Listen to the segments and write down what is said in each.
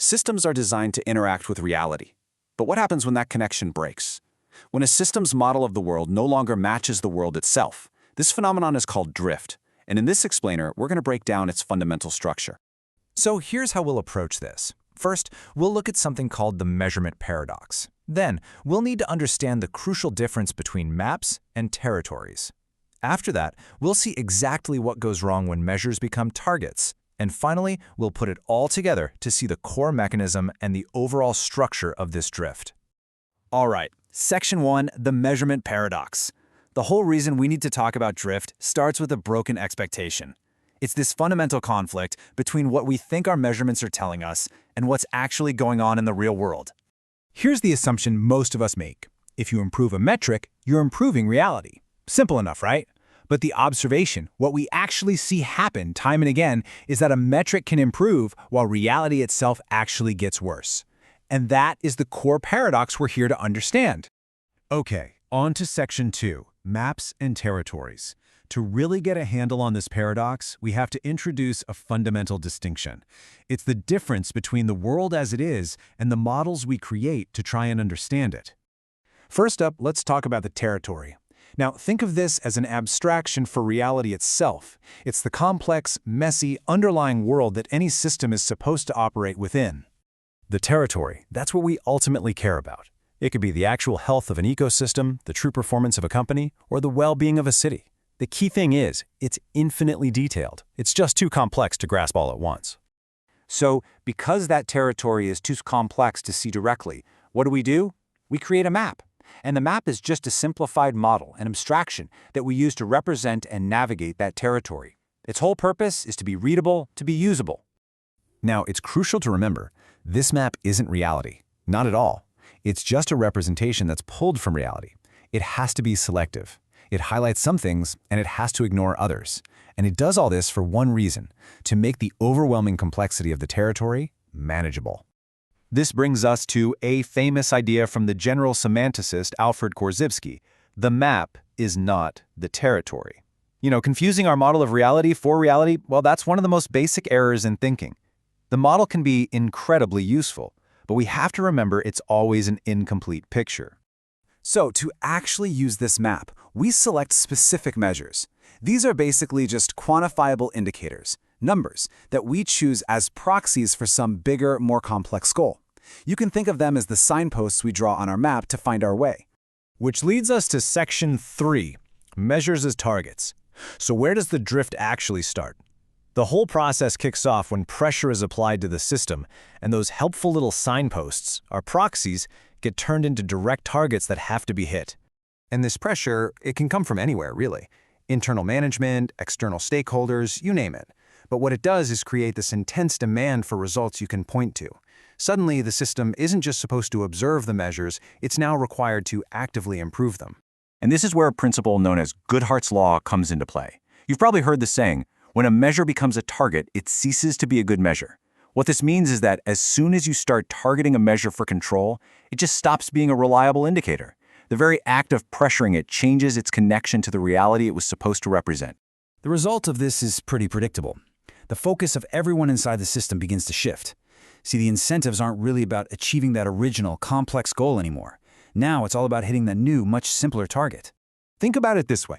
Systems are designed to interact with reality. But what happens when that connection breaks? When a system's model of the world no longer matches the world itself, this phenomenon is called drift. And in this explainer, we're going to break down its fundamental structure. So here's how we'll approach this. First, we'll look at something called the measurement paradox. Then, we'll need to understand the crucial difference between maps and territories. After that, we'll see exactly what goes wrong when measures become targets. And finally, we'll put it all together to see the core mechanism and the overall structure of this drift. All right, Section 1, the measurement paradox. The whole reason we need to talk about drift starts with a broken expectation. It's this fundamental conflict between what we think our measurements are telling us and what's actually going on in the real world. Here's the assumption most of us make. If you improve a metric, you're improving reality. Simple enough, right? But the observation, what we actually see happen time and again, is that a metric can improve while reality itself actually gets worse. And that is the core paradox we're here to understand. Okay, on to Section 2, maps and territories. To really get a handle on this paradox, we have to introduce a fundamental distinction. It's the difference between the world as it is and the models we create to try and understand it. First up, let's talk about the territory. Now, think of this as an abstraction for reality itself. It's the complex, messy, underlying world that any system is supposed to operate within. The territory, that's what we ultimately care about. It could be the actual health of an ecosystem, the true performance of a company, or the well-being of a city. The key thing is, it's infinitely detailed. It's just too complex to grasp all at once. So, because that territory is too complex to see directly, what do? We create a map. And the map is just a simplified model, an abstraction that we use to represent and navigate that territory. Its whole purpose is to be readable, to be usable. Now, it's crucial to remember, this map isn't reality. Not at all. It's just a representation that's pulled from reality. It has to be selective. It highlights some things, and it has to ignore others. And it does all this for one reason, to make the overwhelming complexity of the territory manageable. This brings us to a famous idea from the general semanticist Alfred Korzybski. The map is not the territory. Confusing our model of reality for reality, well, that's one of the most basic errors in thinking. The model can be incredibly useful, but we have to remember it's always an incomplete picture. So, to actually use this map, we select specific measures. These are basically just quantifiable indicators, numbers, that we choose as proxies for some bigger, more complex goal. You can think of them as the signposts we draw on our map to find our way. Which leads us to Section 3, measures as targets. So where does the drift actually start? The whole process kicks off when pressure is applied to the system, and those helpful little signposts, our proxies, get turned into direct targets that have to be hit. And this pressure, it can come from anywhere, really. Internal management, external stakeholders, you name it. But what it does is create this intense demand for results you can point to. Suddenly, the system isn't just supposed to observe the measures, it's now required to actively improve them. And this is where a principle known as Goodhart's law comes into play. You've probably heard the saying, when a measure becomes a target, it ceases to be a good measure. What this means is that as soon as you start targeting a measure for control, it just stops being a reliable indicator. The very act of pressuring it changes its connection to the reality it was supposed to represent. The result of this is pretty predictable. The focus of everyone inside the system begins to shift. See, the incentives aren't really about achieving that original, complex goal anymore. Now it's all about hitting that new, much simpler target. Think about it this way.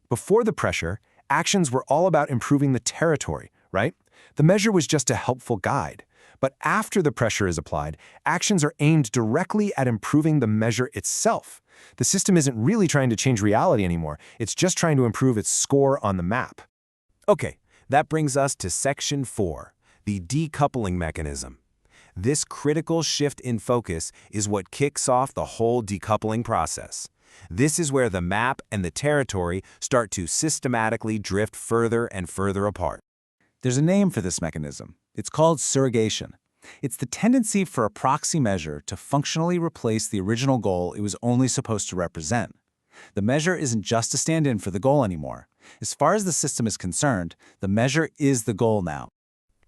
Before the pressure, actions were all about improving the territory, right? The measure was just a helpful guide. But after the pressure is applied, actions are aimed directly at improving the measure itself. The system isn't really trying to change reality anymore. It's just trying to improve its score on the map. Okay, that brings us to Section 4, the decoupling mechanism. This critical shift in focus is what kicks off the whole decoupling process. This is where the map and the territory start to systematically drift further and further apart. There's a name for this mechanism. It's called surrogation. It's the tendency for a proxy measure to functionally replace the original goal it was only supposed to represent. The measure isn't just a stand-in for the goal anymore. As far as the system is concerned, the measure is the goal now.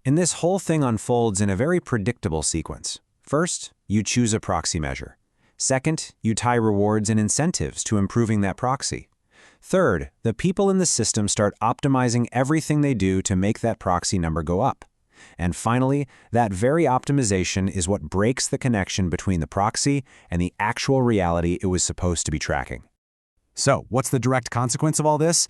And this whole thing unfolds in a very predictable sequence. First, you choose a proxy measure. Second, you tie rewards and incentives to improving that proxy. Third, the people in the system start optimizing everything they do to make that proxy number go up. And finally, that very optimization is what breaks the connection between the proxy and the actual reality it was supposed to be tracking. So, what's the direct consequence of all this?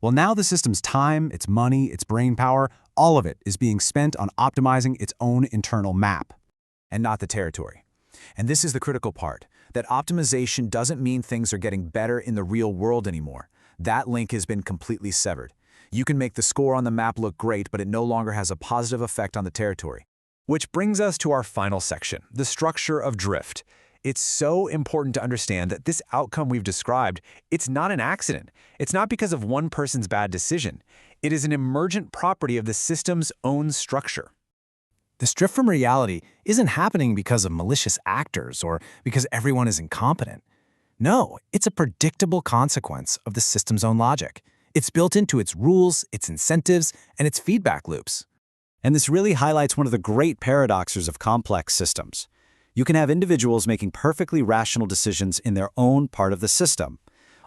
Well, now the system's time, its money, its brain power, all of it is being spent on optimizing its own internal map, and not the territory. And this is the critical part, that optimization doesn't mean things are getting better in the real world anymore. That link has been completely severed. You can make the score on the map look great, but it no longer has a positive effect on the territory. Which brings us to our final section, the structure of drift. It's so important to understand that this outcome we've described, it's not an accident. It's not because of one person's bad decision. It is an emergent property of the system's own structure. This drift from reality isn't happening because of malicious actors or because everyone is incompetent. No, it's a predictable consequence of the system's own logic. It's built into its rules, its incentives, and its feedback loops. And this really highlights one of the great paradoxes of complex systems. You can have individuals making perfectly rational decisions in their own part of the system,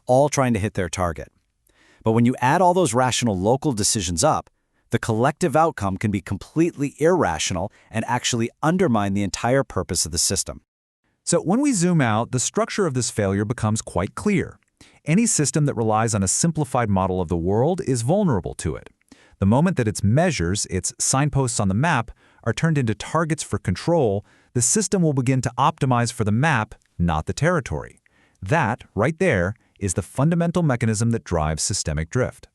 all trying to hit their target. But when you add all those rational local decisions up, the collective outcome can be completely irrational and actually undermine the entire purpose of the system. So when we zoom out, the structure of this failure becomes quite clear. Any system that relies on a simplified model of the world is vulnerable to it. The moment that its measures, its signposts on the map, are turned into targets for control, the system will begin to optimize for the map, not the territory. That, right there, is the fundamental mechanism that drives systemic drift.